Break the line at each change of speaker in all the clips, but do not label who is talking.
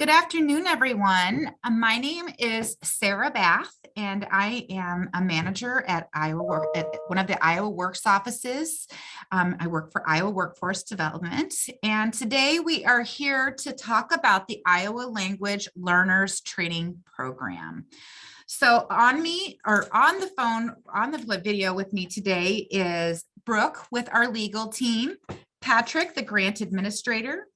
Good afternoon, everyone. My name is Sarah Bath, and I am a manager at one of the Iowa Works offices. I work for Iowa Workforce Development, and today we are here to talk about the Iowa Language Learners Training Program. So on the phone, on the video with me today is Brooke with our legal team, Patrick, the grant administrator,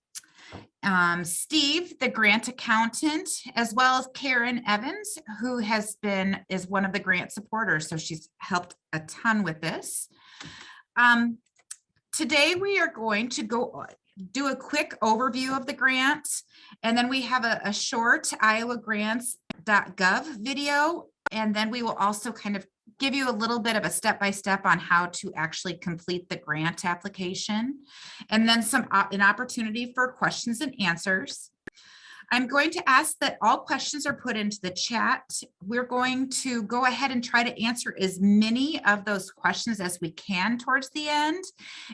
Steve, the grant accountant, as well as Karen Evans, who is one of the grant supporters. So she's helped a ton with this. Today we are going to do a quick overview of the grant, and then we have a short iowagrants.gov video, and then we will also kind of give you a little bit of a step-by-step on how to actually complete the grant application, and then an opportunity for questions and answers. I'm going to ask that all questions are put into the chat. We're going to go ahead and try to answer as many of those questions as we can towards the end.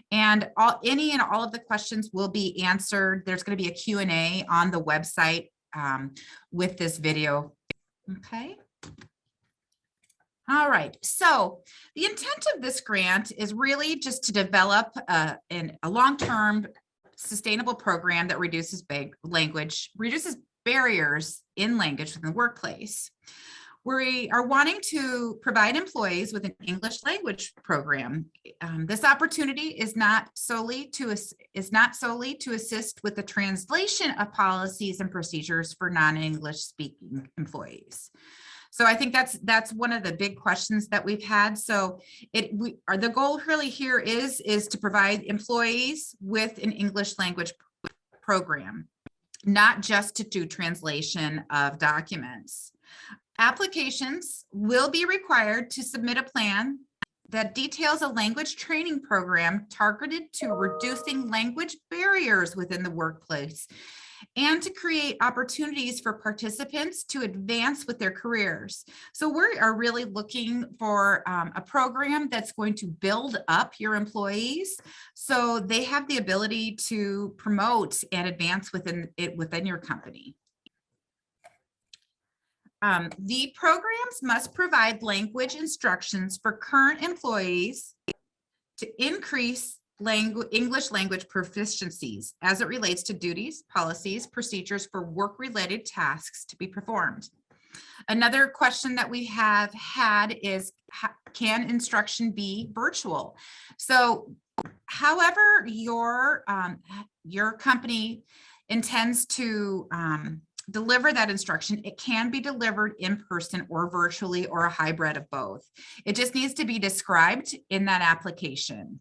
And any and all of the questions will be answered. There's going to be a Q&A on the website with this video. Okay. All right, so the intent of this grant is really just to develop a long-term sustainable program that reduces barriers in language within the workplace. We are wanting to provide employees with an English language program. This opportunity is not solely to assist with the translation of policies and procedures for non-English speaking employees. So I think that's one of the big questions that we've had. So the goal really here is to provide employees with an English language program, not just to do translation of documents. Applications will be required to submit a plan that details a language training program targeted to reducing language barriers within the workplace, and to create opportunities for participants to advance with their careers. So we are really looking for a program that's going to build up your employees so they have the ability to promote and advance within your company. The programs must provide language instructions for current employees to increase English language proficiencies as it relates to duties, policies, procedures for work-related tasks to be performed. Another question that we have had is, can instruction be virtual? So however your company intends to deliver that instruction, it can be delivered in person or virtually, or a hybrid of both. It just needs to be described in that application.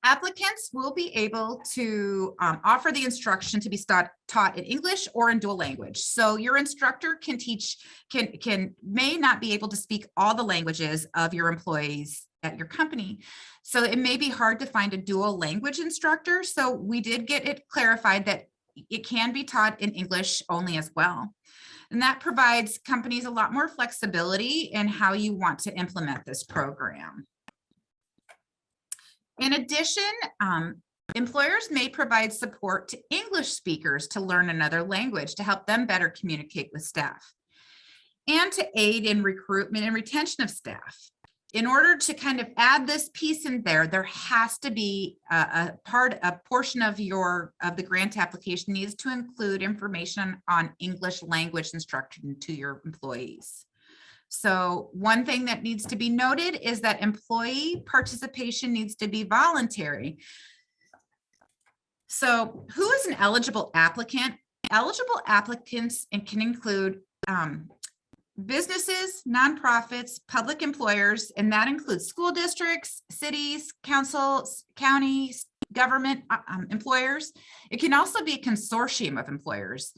Applicants will be able to offer the instruction to be taught in English or in dual language. So your instructor may not be able to speak all the languages of your employees at your company. So it may be hard to find a dual language instructor. So we did get it clarified that it can be taught in English only as well. And that provides companies a lot more flexibility in how you want to implement this program. In addition, employers may provide support to English speakers to learn another language to help them better communicate with staff, and to aid in recruitment and retention of staff. In order to kind of add this piece in there has to be a portion of the grant application needs to include information on English language instruction to your employees. So one thing that needs to be noted is that employee participation needs to be voluntary. So who is an eligible applicant? Eligible applicants can include businesses, nonprofits, public employers, and that includes school districts, cities, councils, counties, government employers. It can also be a consortium of employers.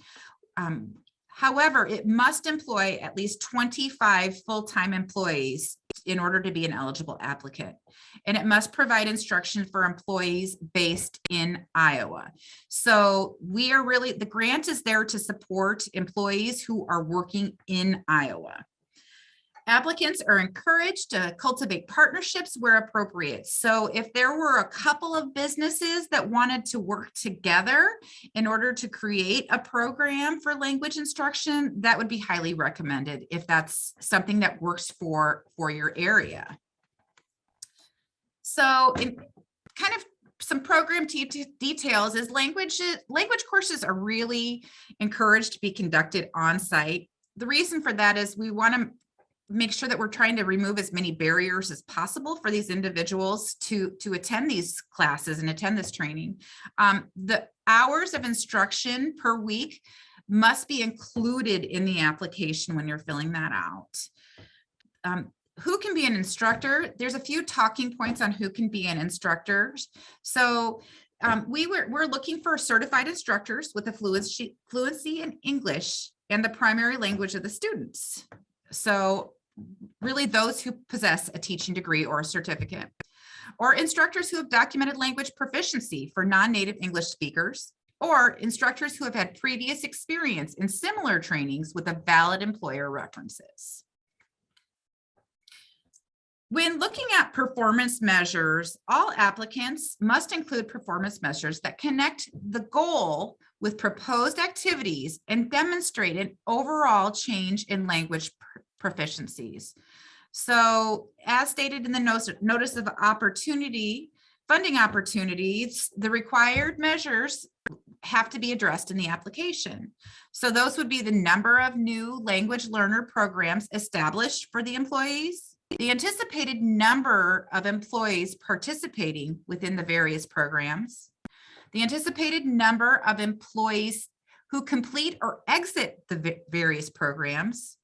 However, it must employ at least 25 full-time employees in order to be an eligible applicant. And it must provide instruction for employees based in Iowa. So the grant is there to support employees who are working in Iowa. Applicants are encouraged to cultivate partnerships where appropriate. So if there were a couple of businesses that wanted to work together in order to create a program for language instruction, that would be highly recommended if that's something that works for your area. So in kind of some program details is language courses are really encouraged to be conducted on site. The reason for that is we want to make sure that we're trying to remove as many barriers as possible for these individuals to attend these classes and attend this training. The hours of instruction per week must be included in the application when you're filling that out. Who can be an instructor? There's a few talking points on who can be an instructor. So we're looking for certified instructors with a fluency in English and the primary language of the students. So really those who possess a teaching degree or a certificate, or instructors who have documented language proficiency for non-native English speakers, or instructors who have had previous experience in similar trainings with a valid employer references. When looking at performance measures, all applicants must include performance measures that connect the goal with proposed activities and demonstrate an overall change in language proficiencies. So as stated in the notice of opportunity, funding opportunities, the required measures have to be addressed in the application. So those would be the number of new language learner programs established for the employees, the anticipated number of employees participating within the various programs, the anticipated number of employees who complete or exit the various programs,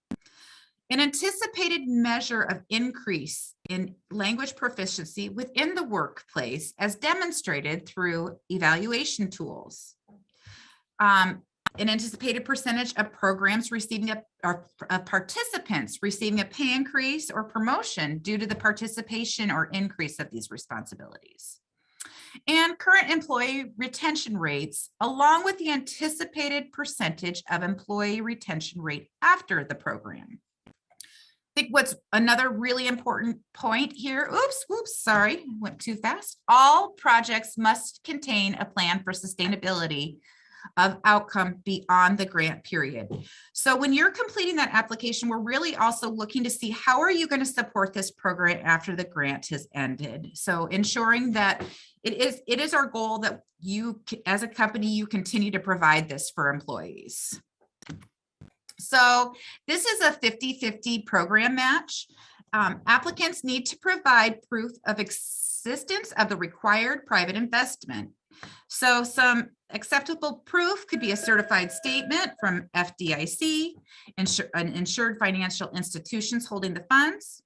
an anticipated measure of increase in language proficiency within the workplace as demonstrated through evaluation tools, an anticipated percentage of programs receiving participants receiving a pay increase or promotion due to the participation or increase of these responsibilities, and current employee retention rates, along with the anticipated percentage of employee retention rate after the program. I think what's another really important point here, sorry, went too fast. All projects must contain a plan for sustainability of outcome beyond the grant period. So when you're completing that application, we're really also looking to see how are you going to support this program after the grant has ended. So ensuring that it is our goal that you, as a company, you continue to provide this for employees. So this is a 50-50 program match. Applicants need to provide proof of existence of the required private investment. So some acceptable proof could be a certified statement from FDIC, an insured financial institutions holding the funds.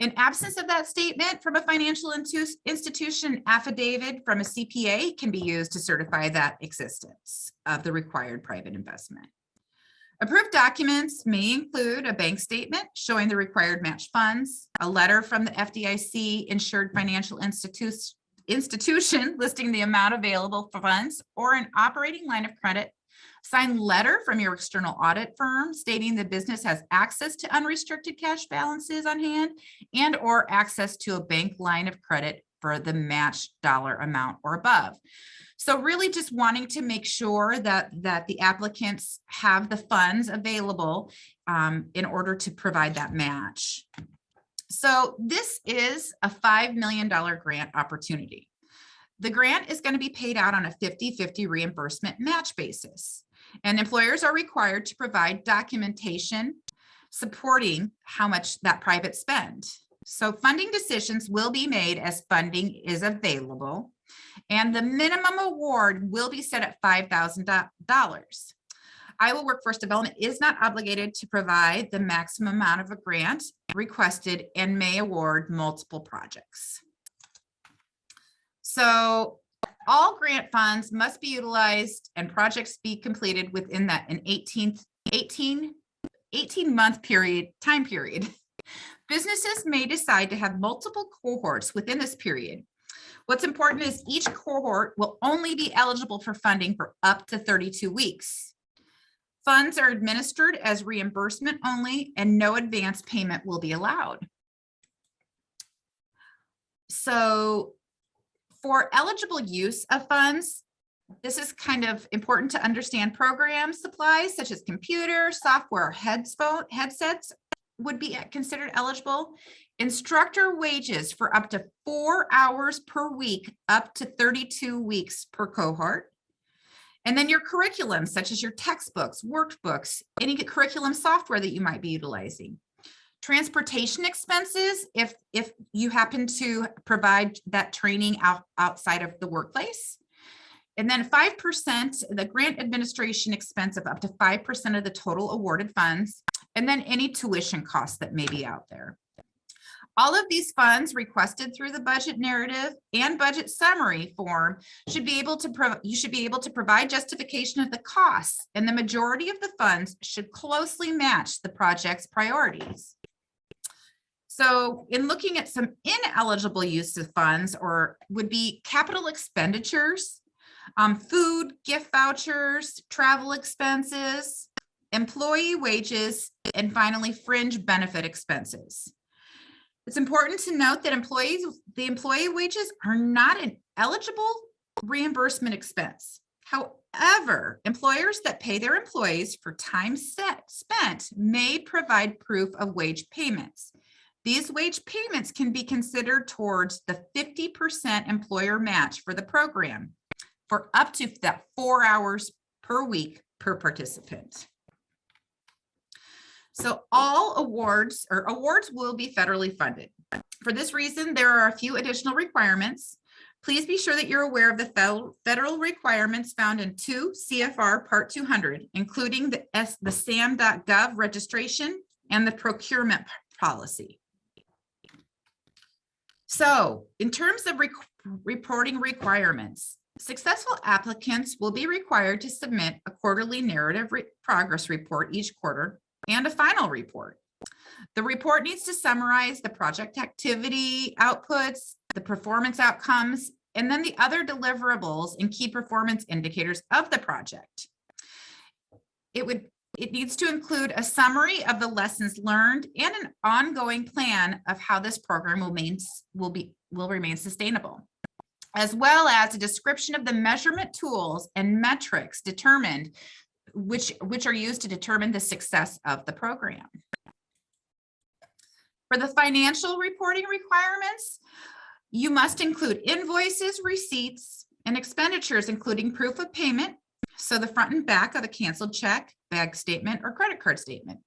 In absence of that statement from a financial institution, affidavit from a CPA can be used to certify that existence of the required private investment. Approved documents may include a bank statement showing the required match funds, a letter from the FDIC insured financial institution listing the amount available for funds, or an operating line of credit, signed letter from your external audit firm stating the business has access to unrestricted cash balances on hand and or access to a bank line of credit for the match dollar amount or above. So really just wanting to make sure that the applicants have the funds available in order to provide that match. So this is a $5 million grant opportunity. The grant is going to be paid out on a 50-50 reimbursement match basis, and employers are required to provide documentation supporting how much that private spend. So funding decisions will be made as funding is available, and the minimum award will be set at $5,000. Iowa Workforce Development is not obligated to provide the maximum amount of a grant requested and may award multiple projects. So all grant funds must be utilized and projects be completed within an 18-month time period. Businesses may decide to have multiple cohorts within this period. What's important is each cohort will only be eligible for funding for up to 32 weeks. Funds are administered as reimbursement only and no advance payment will be allowed. So for eligible use of funds, this is kind of important to understand. Program supplies such as computer, software, headsets would be considered eligible. Instructor wages for up to 4 hours per week, up to 32 weeks per cohort. And then your curriculum, such as your textbooks, workbooks, any curriculum software that you might be utilizing. Transportation expenses, if you happen to provide that training outside of the workplace. And then 5%, the grant administration expense of up to 5% of the total awarded funds, and then any tuition costs that may be out there. All of these funds requested through the budget narrative and budget summary form you should be able to provide justification of the costs, and the majority of the funds should closely match the project's priorities. So in looking at some ineligible use of funds would be capital expenditures, food, gift vouchers, travel expenses, employee wages, and finally fringe benefit expenses. It's important to note that the employee wages are not an eligible reimbursement expense. However, employers that pay their employees for time spent may provide proof of wage payments. These wage payments can be considered towards the 50% employer match for the program for up to that 4 hours per week per participant. So all awards will be federally funded. For this reason, there are a few additional requirements. Please be sure that you're aware of the federal requirements found in 2 CFR Part 200, including the SAM.gov registration and the procurement policy. So in terms of reporting requirements, successful applicants will be required to submit a quarterly narrative progress report each quarter and a final report. The report needs to summarize the project activity outputs, the performance outcomes, and then the other deliverables and key performance indicators of the project. It needs to include a summary of the lessons learned and an ongoing plan of how this program will remain sustainable, as well as a description of the measurement tools and metrics determined which are used to determine the success of the program. For the financial reporting requirements, you must include invoices, receipts, and expenditures, including proof of payment. So the front and back of a canceled check, bank statement, or credit card statement.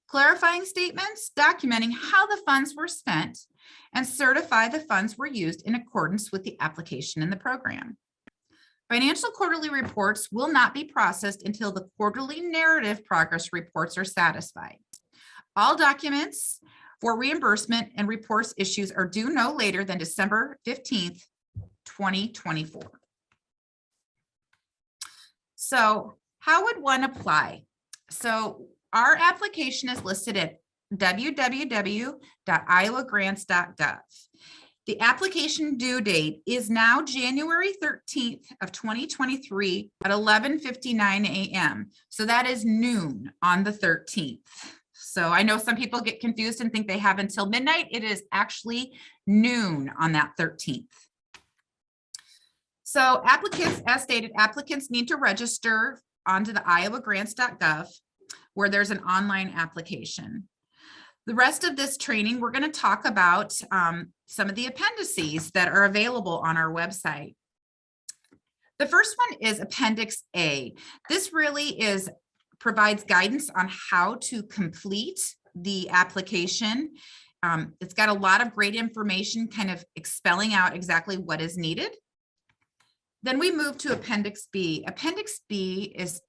Clarifying statements documenting how the funds were spent, and certify the funds were used in accordance with the application in the program. Financial quarterly reports will not be processed until the quarterly narrative progress reports are satisfied. All documents for reimbursement and reports issues are due no later than December 15th, 2024. So how would one apply? So our application is listed at www.iowagrants.gov. The application due date is now January 13th of 2023 at 11:59 a.m. So that is noon on the 13th. So I know some people get confused and think they have until midnight. It is actually noon on that 13th. So applicants, as stated, applicants need to register onto the iowagrants.gov where there's an online application. The rest of this training, we're going to talk about some of the appendices that are available on our website. The first one is Appendix A. This really provides guidance on how to complete the application. It's got a lot of great information kind of spelling out exactly what is needed. Then we move to Appendix B. Appendix B is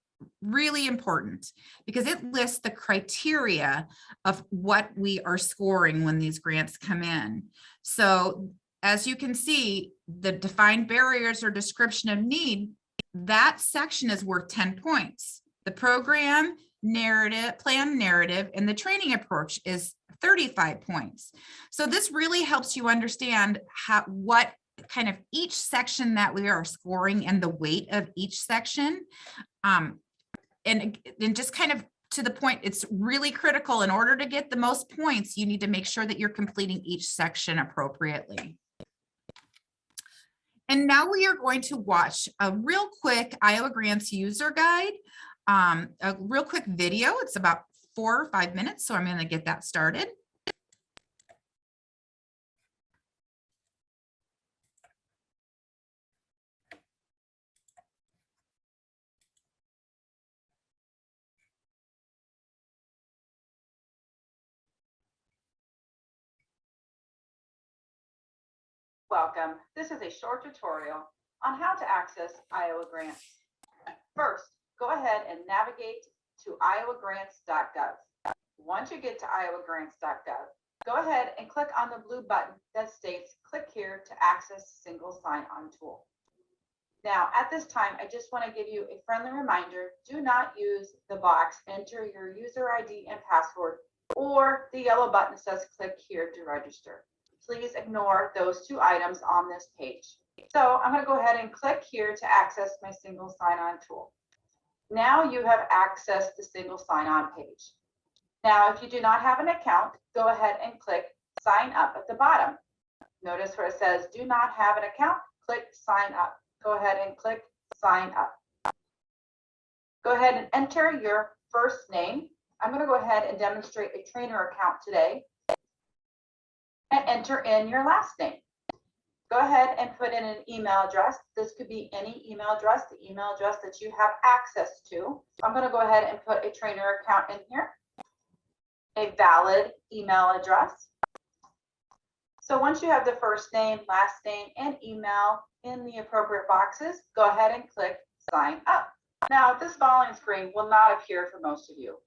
really important because it lists the criteria of what we are scoring when these grants come in. So as you can see, the defined barriers or description of need, that section is worth 10 points. The program narrative, plan narrative, and the training approach is 35 points. So this really helps you understand what kind of each section that we are scoring and the weight of each section. and just kind of to the point, it's really critical. In order to get the most points, you need to make sure that you're completing each section appropriately. And now we are going to watch a real quick Iowa Grants user guide, a real quick video. It's about 4 or 5 minutes, so I'm going to get that started.
Welcome. This is a short tutorial on how to access Iowa Grants. First, go ahead and navigate to iowagrants.gov. Once you get to iowagrants.gov, go ahead and click on the blue button that states click here to access single sign-on tool. Now, at this time, I just want to give you a friendly reminder, do not use the box, enter your user ID and password, or the yellow button that says click here to register. Please ignore those 2 items on this page. So I'm going to go ahead and click here to access my single sign-on tool. Now you have accessed the single sign-on page. Now, if you do not have an account, go ahead and click sign up at the bottom. Notice where it says do not have an account, click sign up. Go ahead and click sign up. Go ahead and enter your first name. I'm going to go ahead and demonstrate a trainer account today. And enter in your last name. Go ahead and put in an email address. This could be any email address, the email address that you have access to. I'm going to go ahead and put a trainer account in here, a valid email address. So once you have the first name, last name, and email in the appropriate boxes, go ahead and click sign up. Now, this following screen will not appear for most of you.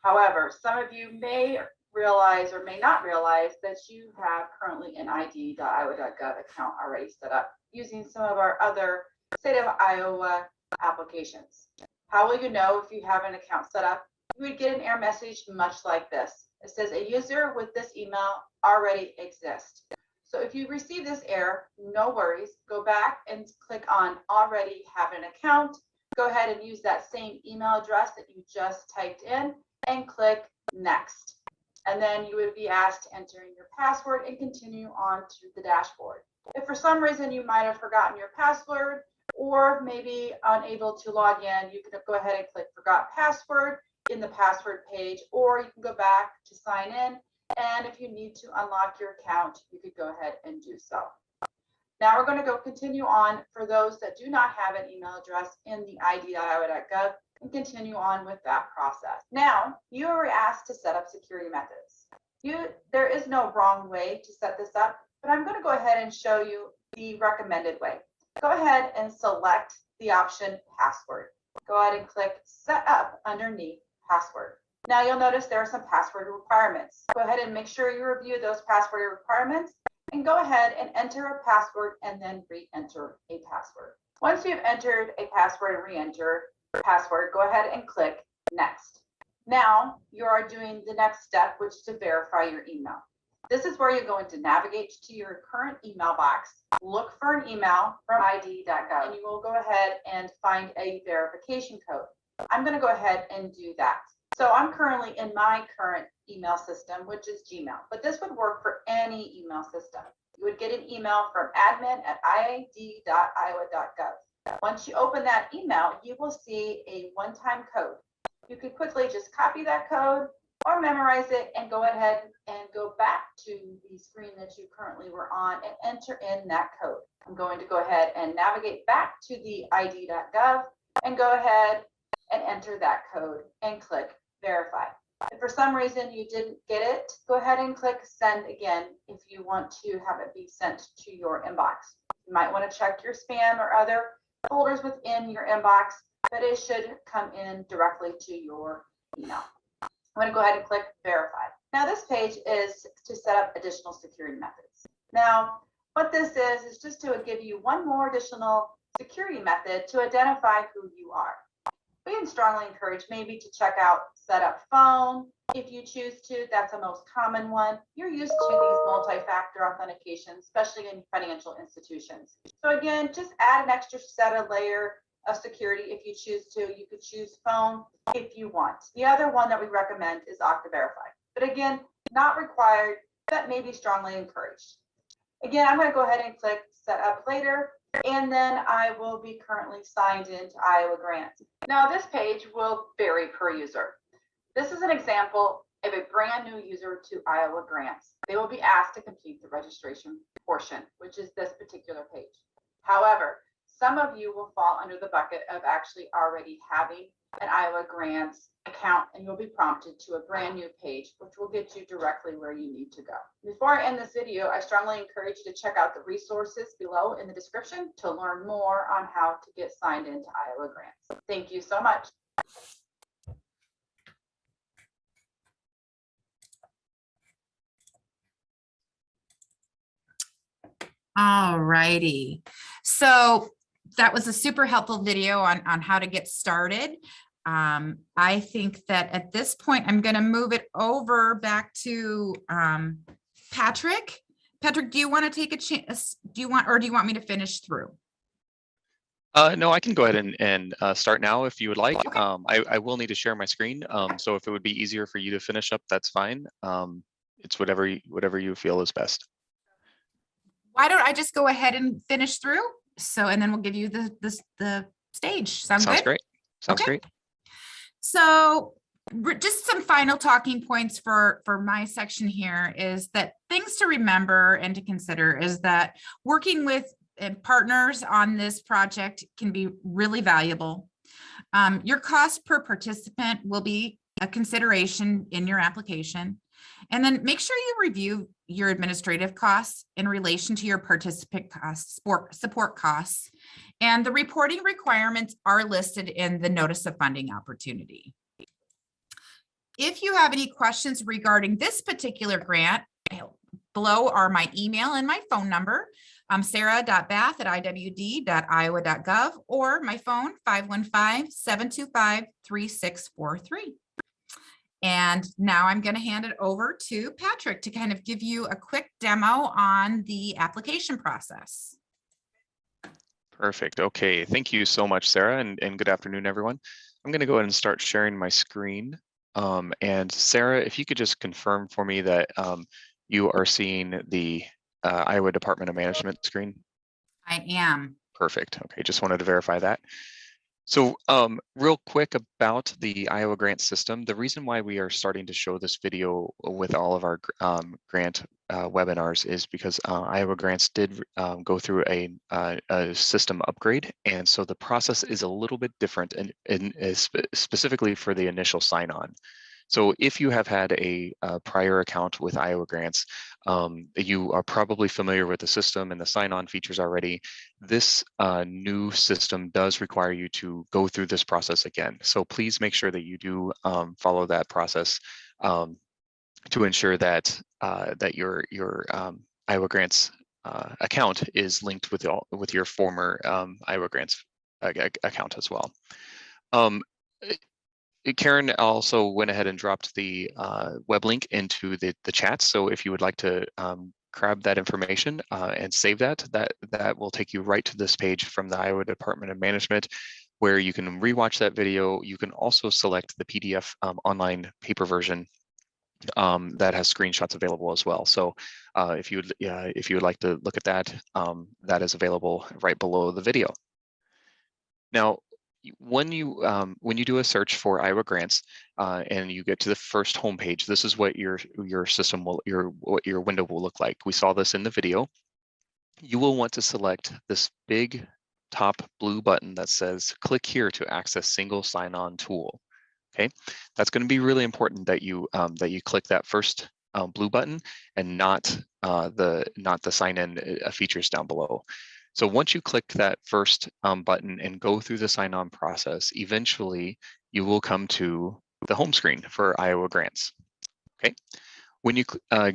However, some of you may realize or may not realize that you have currently an id.iowa.gov account already set up using some of our other state of Iowa applications. How will you know if you have an account set up? You would get an error message much like this. It says a user with this email already exists. So if you receive this error, no worries, go back and click on already have an account. Go ahead and use that same email address that you just typed in and click next. And then you would be asked to enter in your password and continue on to the dashboard. If for some reason you might have forgotten your password or maybe unable to log in, you can go ahead and click forgot password in the password page, or you can go back to sign in. And if you need to unlock your account, you could go ahead and do so. Now we're going to continue on for those that do not have an email address in the id.iowa.gov and continue on with that process. Now, you are asked to set up security methods. There is no wrong way to set this up, but I'm going to go ahead and show you the recommended way. Go ahead and select the option password. Go ahead and click set up underneath password. Now you'll notice there are some password requirements. Go ahead and make sure you review those password requirements and go ahead and enter a password and then re-enter a password. Once you've entered a password and re-enter password, go ahead and click next. Now you are doing the next step, which is to verify your email. This is where you're going to navigate to your current email box, look for an email from id.gov, and you will go ahead and find a verification code. I'm going to go ahead and do that. So I'm currently in my current email system, which is Gmail, but this would work for any email system. You would get an email from admin@id.iowa.gov. Once you open that email, you will see a one-time code. You could quickly just copy that code or memorize it and go ahead and go back to the screen that you currently were on and enter in that code. I'm going to go ahead and navigate back to the id.gov and go ahead and enter that code and click verify. If for some reason you didn't get it, go ahead and click send again if you want to have it be sent to your inbox. You might want to check your spam or other folders within your inbox, but it should come in directly to your email. I'm going to go ahead and click verify. Now this page is to set up additional security methods. Now what this is just to give you one more additional security method to identify who you are. We strongly encourage maybe to check out setup phone if you choose to. That's the most common one. You're used to these multi-factor authentication, especially in financial institutions. So again, just add an extra set of layer of security if you choose to. You could choose phone if you want. The other one that we recommend is Okta Verify. But again, not required, but maybe strongly encouraged. Again, I'm going to go ahead and click Set Up Later, and then I will be currently signed into Iowa Grants. Now, this page will vary per user. This is an example of a brand new user to Iowa Grants. They will be asked to complete the registration portion, which is this particular page. However, some of you will fall under the bucket of actually already having an Iowa Grants account, and you'll be prompted to a brand new page, which will get you directly where you need to go. Before I end this video, I strongly encourage you to check out the resources below in the description to learn more on how to get signed into Iowa Grants. Thank you so much.
All righty. So that was a super helpful video on how to get started. I think that at this point, I'm going to move it over back to Patrick. Patrick, do you want to take a chance? Do you want me to finish through?
No, I can go ahead and start now if you would like.
Okay.
I will need to share my screen. So if it would be easier for you to finish up, that's fine. It's whatever you feel is best.
Why don't I just go ahead and finish through? So, and then we'll give you the stage. Sounds good?
Great. Sounds
Okay.
great.
So just some final talking points for my section here is that things to remember and to consider is that working with partners on this project can be really valuable. Your cost per participant will be a consideration in your application. And then make sure you review your administrative costs in relation to your participant costs, support costs. And the reporting requirements are listed in the notice of funding opportunity. If you have any questions regarding this particular grant, below are my email and my phone number. sarah.bath@iwd.iowa.gov or my phone 515-725-3643. And now I'm going to hand it over to Patrick to kind of give you a quick demo on the application process.
Perfect. Okay. Thank you so much, Sarah, and good afternoon, everyone. I'm going to go ahead and start sharing my screen. And Sarah, if you could just confirm for me that you are seeing the Iowa Department of Management screen.
I am.
Perfect. Okay. Just wanted to verify that. So real quick about the Iowa grant system, the reason why we are starting to show this video with all of our grant webinars is because Iowa Grants did go through a system upgrade. And so the process is a little bit different and specifically for the initial sign-on. So if you have had a prior account with Iowa Grants, you are probably familiar with the system and the sign-on features already. This new system does require you to go through this process again. So please make sure that you do follow that process to ensure that that your Iowa Grants account is linked with your former Iowa Grants account as well. Karen also went ahead and dropped the web link into the chat. So if you would like to grab that information and save that will take you right to this page from the Iowa Department of Management, where you can rewatch that video. You can also select the PDF online paper version that has screenshots available as well. So if you would like to look at that, that is available right below the video. Now, when you do a search for Iowa Grants and you get to the first homepage, this is what your system will what your window will look like. We saw this in the video. You will want to select this big top blue button that says click here to access single sign-on tool. Okay, that's going to be really important that you click that first blue button and not the sign-in features down below. So once you click that first button and go through the sign-on process, eventually you will come to the home screen for Iowa Grants. Okay, when you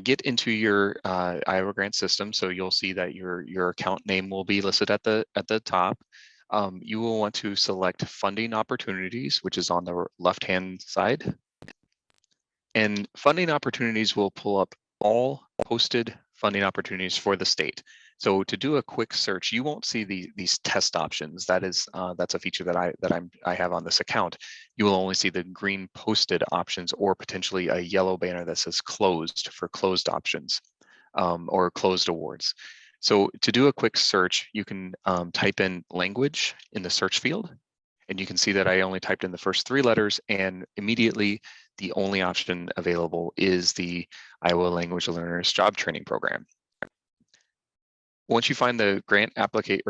get into your Iowa Grant system, so you'll see that your account name will be listed at the top. You will want to select funding opportunities, which is on the left-hand side. And funding opportunities will pull up all posted funding opportunities for the state. So to do a quick search, you won't see these test options. That's a feature that I have on this account. You will only see the green posted options or potentially a yellow banner that says closed for closed options or closed awards. So to do a quick search, you can type in language in the search field, and you can see that I only typed in the first 3 letters, and immediately the only option available is the Iowa Language Learners Job Training Program. Once you find the grant opportunity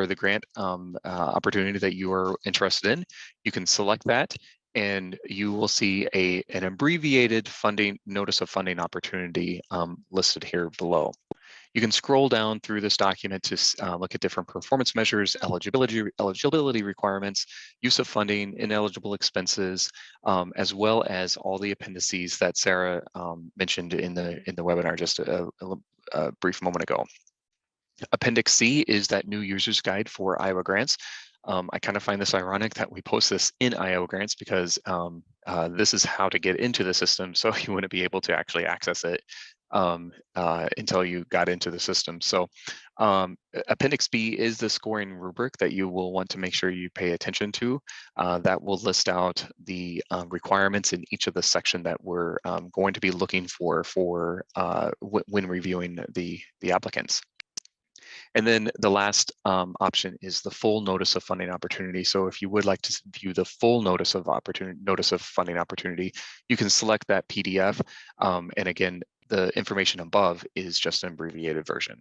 that you are interested in, you can select that, and you will see an abbreviated funding notice of funding opportunity listed here below. You can scroll down through this document to look at different performance measures, eligibility requirements, use of funding, ineligible expenses, as well as all the appendices that Sarah mentioned in the webinar just a brief moment ago. Appendix C is that new user's guide for Iowa grants. I kind of find this ironic that we post this in Iowa grants because this is how to get into the system, so you wouldn't be able to actually access it until you got into the system. So Appendix B is the scoring rubric that you will want to make sure you pay attention to. That will list out the requirements in each of the section that we're going to be looking for when reviewing the applicants. And then the last option is the full notice of funding opportunity. So if you would like to view the full notice of funding opportunity, you can select that PDF. And again, the information above is just an abbreviated version.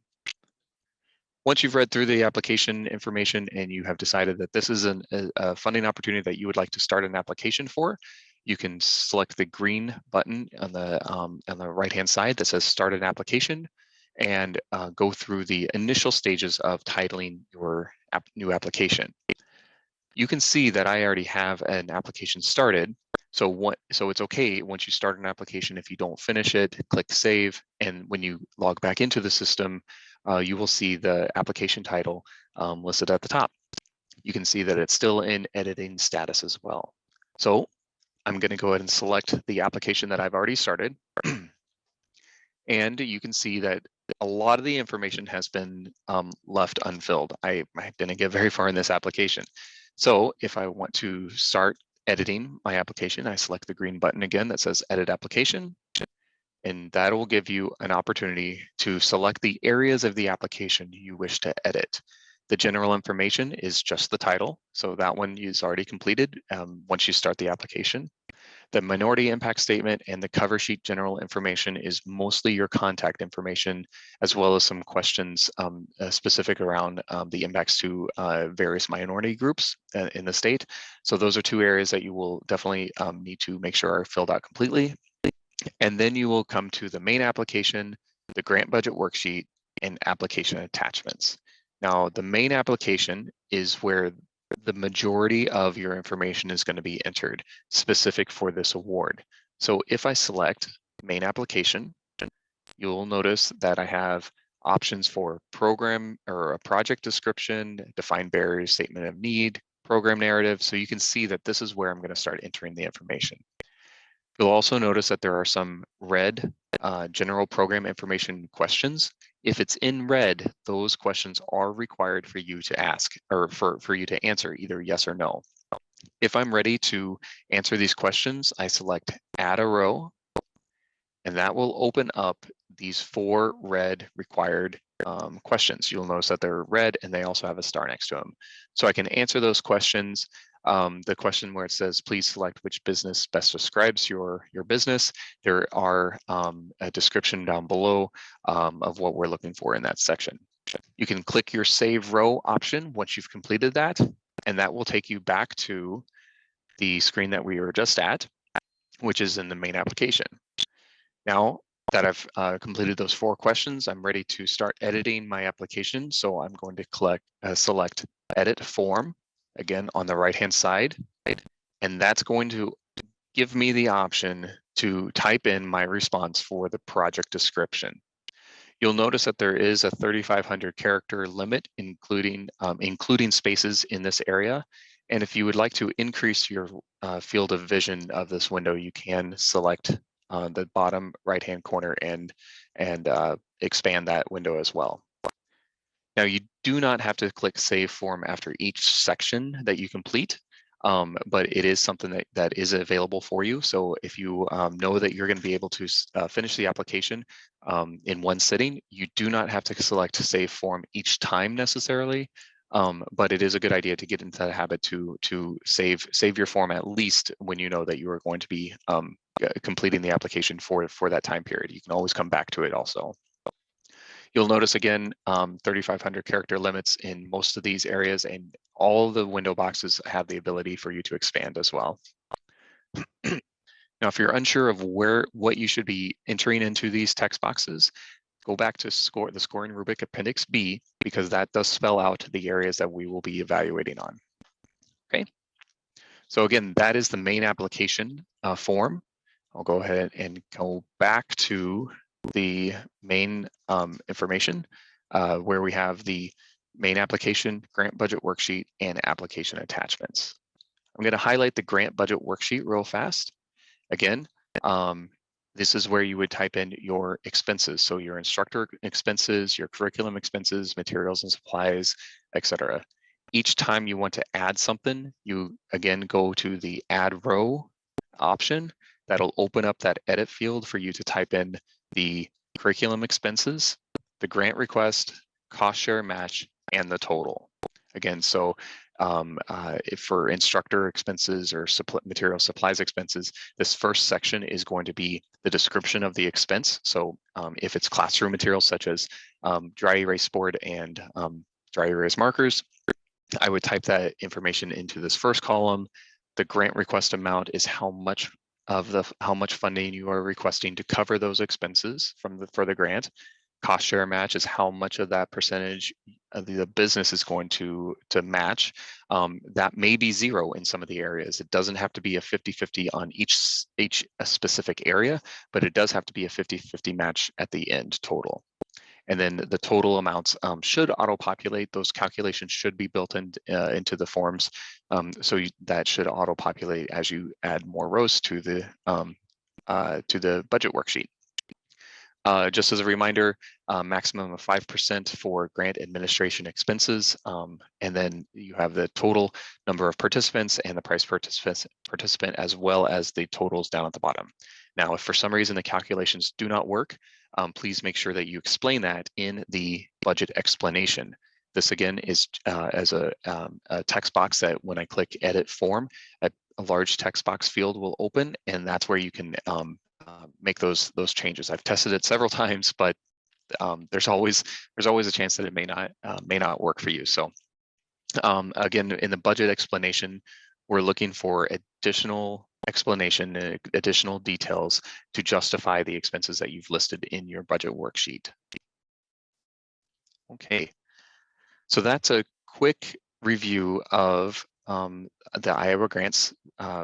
Once you've read through the application information and you have decided that this is a funding opportunity that you would like to start an application for, you can select the green button on the right-hand side that says Start an Application, and go through the initial stages of titling your new application. You can see that I already have an application started. So it's okay once you start an application, if you don't finish it, click Save, and when you log back into the system, you will see the application title listed at the top. You can see that it's still in editing status as well. So I'm going to go ahead and select the application that I've already started. And you can see that a lot of the information has been left unfilled. I didn't get very far in this application. So if I want to start editing my application, I select the green button again that says Edit Application, and that will give you an opportunity to select the areas of the application you wish to edit. The general information is just the title, so that one is already completed once you start the application. The minority impact statement and the cover sheet general information is mostly your contact information, as well as some questions specific around the impacts to various minority groups in the state. So those are 2 areas that you will definitely need to make sure are filled out completely. And then you will come to the main application, the grant budget worksheet, and application attachments. Now, the main application is where the majority of your information is going to be entered specific for this award. So if I select main application, you'll notice that I have options for program or a project description, defined barriers, statement of need, program narrative. So you can see that this is where I'm going to start entering the information. You'll also notice that there are some red general program information questions. If it's in red, those questions are required for you to ask, or for you to answer either yes or no. If I'm ready to answer these questions, I select Add a Row, and that will open up these 4 red required questions. You'll notice that they're red and they also have a star next to them. So I can answer those questions. The question where it says, please select which business best describes your business. There are a description down below of what we're looking for in that section. You can click your Save Row option once you've completed that, and that will take you back to the screen that we were just at, which is in the main application. Now that I've completed those 4 questions, I'm ready to start editing my application. So I'm going to select Edit Form, again on the right-hand side, and that's going to give me the option to type in my response for the project description. You'll notice that there is a 3,500 character limit, including spaces in this area. And if you would like to increase your field of vision of this window, you can select the bottom right-hand corner and expand that window as well. Now, you do not have to click Save Form after each section that you complete, but it is something that is available for you. So if you know that you're going to be able to finish the application in one sitting, you do not have to select Save Form each time necessarily, but it is a good idea to get into that habit to save your form at least when you know that you are going to be completing the application for that time period. You can always come back to it also. You'll notice again, 3,500 character limits in most of these areas, and all the window boxes have the ability for you to expand as well. Now, if you're unsure of what you should be entering into these text boxes, go back to the scoring rubric Appendix B, because that does spell out the areas that we will be evaluating on. Okay. So again, that is the main application form. I'll go ahead and go back to the main information where we have the main application, grant budget worksheet, and application attachments. I'm going to highlight the grant budget worksheet real fast. Again, this is where you would type in your expenses. So your instructor expenses, your curriculum expenses, materials and supplies, etc. Each time you want to add something, you again go to the add row option. That'll open up that edit field for you to type in the curriculum expenses, the grant request, cost share match, and the total. Again, so if for instructor expenses or material supplies expenses, this first section is going to be the description of the expense. So if it's classroom materials such as dry erase board and dry erase markers, I would type that information into this first column. The grant request amount is how much funding you are requesting to cover those expenses for the grant. Cost share match is how much of that percentage of the business is going to match. That may be 0 in some of the areas. It doesn't have to be a 50-50 on each specific area, but it does have to be a 50-50 match at the end total. And then the total amounts should auto-populate. Those calculations should be built into the forms. That should auto-populate as you add more rows to the budget worksheet. Just as a reminder, maximum of 5% for grant administration expenses. And then you have the total number of participants and the price participant, as well as the totals down at the bottom. Now, if for some reason the calculations do not work, please make sure that you explain that in the budget explanation. This again is as a text box that when I click edit form, a large text box field will open, and that's where you can make those changes. I've tested it several times, but there's always a chance that it may not work for you. So again, in the budget explanation, we're looking for additional explanation, additional details to justify the expenses that you've listed in your budget worksheet. Okay, so that's a quick review of the Iowa Grants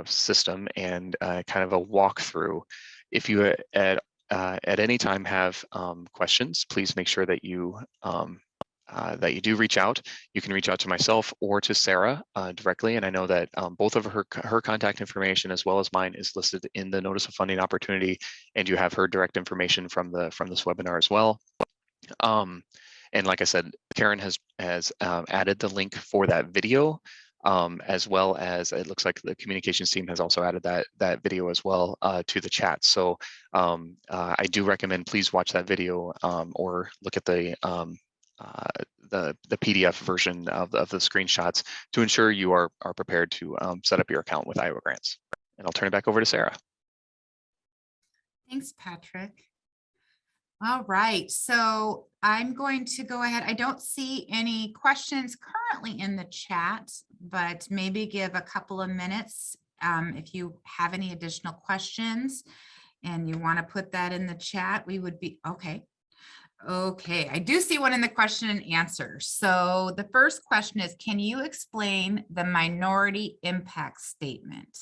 system and kind of a walkthrough. If you at any time have questions, please make sure that you do reach out. You can reach out to myself or to Sarah directly, and I know that both of her contact information as well as mine is listed in the notice of funding opportunity, and you have her direct information from this webinar as well. And like I said, Karen has added the link for that video, as well as it looks like the communications team has also added that video as well to the chat. So I do recommend please watch that video or look at the PDF version of the screenshots to ensure you are prepared to set up your account with Iowa Grants. And I'll turn it back over to Sarah.
Thanks, Patrick. All right, so I'm going to go ahead. I don't see any questions currently in the chat, but maybe give a couple of minutes if you have any additional questions and you want to put that in the chat. We would be okay. Okay, I do see one in the question and answer. So the first question is, can you explain the minority impact statement?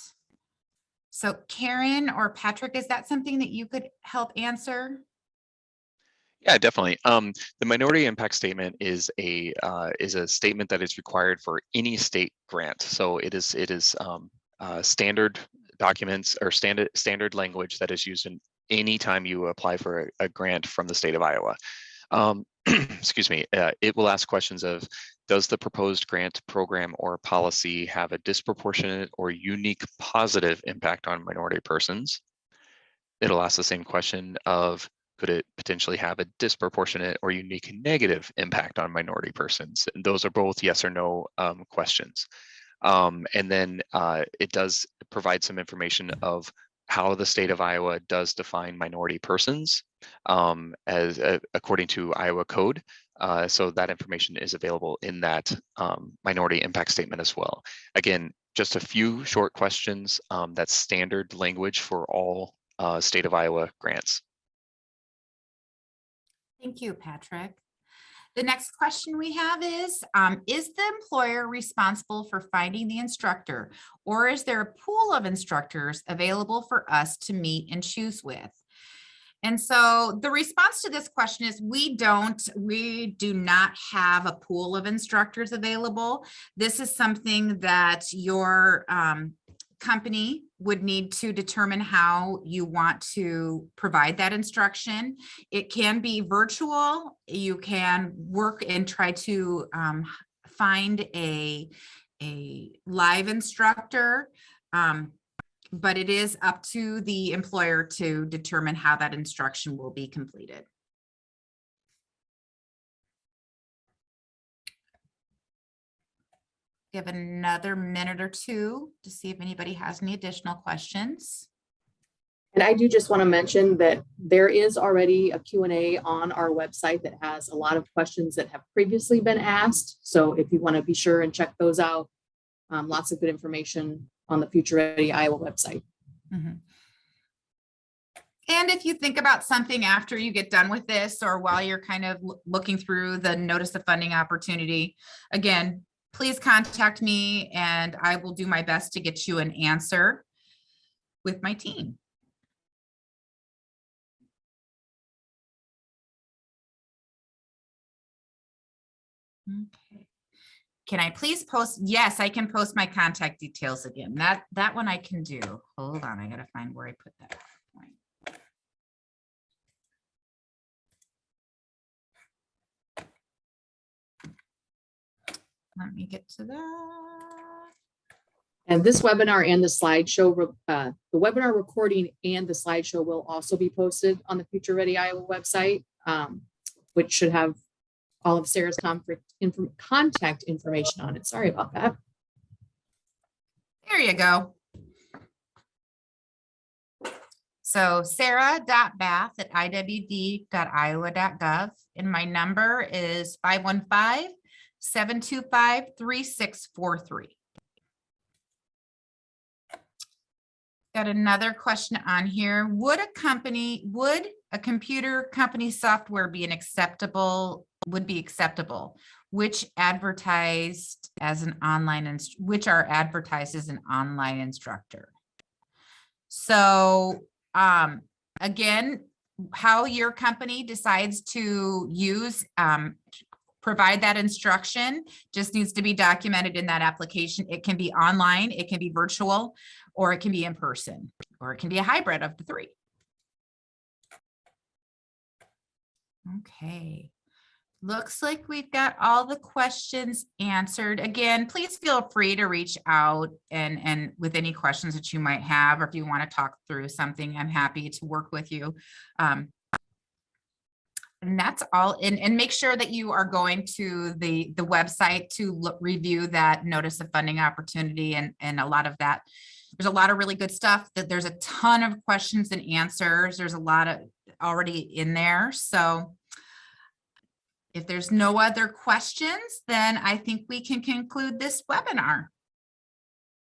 So Karen or Patrick, is that something that you could help answer?
Yeah, definitely. The minority impact statement is a statement that is required for any state grant. So it is standard documents or standard language that is used in any time you apply for a grant from the state of Iowa. Excuse me, it will ask questions of, does the proposed grant, program, or policy have a disproportionate or unique positive impact on minority persons? It'll ask the same question of, could it potentially have a disproportionate or unique negative impact on minority persons? And those are both yes or no questions. And then it does provide some information of how the state of Iowa does define minority persons as according to Iowa code. So that information is available in that minority impact statement as well. Again, just a few short questions. That's standard language for all state of Iowa grants.
Thank you, Patrick. The next question we have is the employer responsible for finding the instructor, or is there a pool of instructors available for us to meet and choose with? And so the response to this question is we do not have a pool of instructors available. This is something that your company would need to determine how you want to provide that instruction. It can be virtual. You can work and try to find a live instructor, but it is up to the employer to determine how that instruction will be completed. Give another minute or two to see if anybody has any additional questions.
And I do just want to mention that there is already a Q&A on our website that has a lot of questions that have previously been asked. So if you want to be sure and check those out, lots of good information on the Future Ready Iowa website.
Mm-hmm. And if you think about something after you get done with this, or while you're kind of looking through the notice of funding opportunity, again, please contact me and I will do my best to get you an answer with my team. Okay. Can I please post? Yes, I can post my contact details again. That one I can do. Hold on, I gotta find where I put that point. Let me get to that.
And this webinar and the slideshow, the webinar recording and the slideshow will also be posted on the Future Ready Iowa website, which should have all of Sarah's contact information on it. Sorry about that.
There you go. So sarah.bath@iwd.iowa.gov, and my number is 515-725-3643. Got another question on here. Would a computer company software be acceptable? Which are advertised as an online instructor? So again, how your company decides to provide that instruction just needs to be documented in that application. It can be online, it can be virtual, or it can be in person, or it can be a hybrid of the three. Okay. Looks like we've got all the questions answered. Again, please feel free to reach out and with any questions that you might have, or if you want to talk through something, I'm happy to work with you. And that's all. And make sure that you are going to the website to review that notice of funding opportunity and a lot of that. There's a lot of really good stuff. There's a ton of questions and answers. There's a lot of already in there. So if there's no other questions, then I think we can conclude this webinar.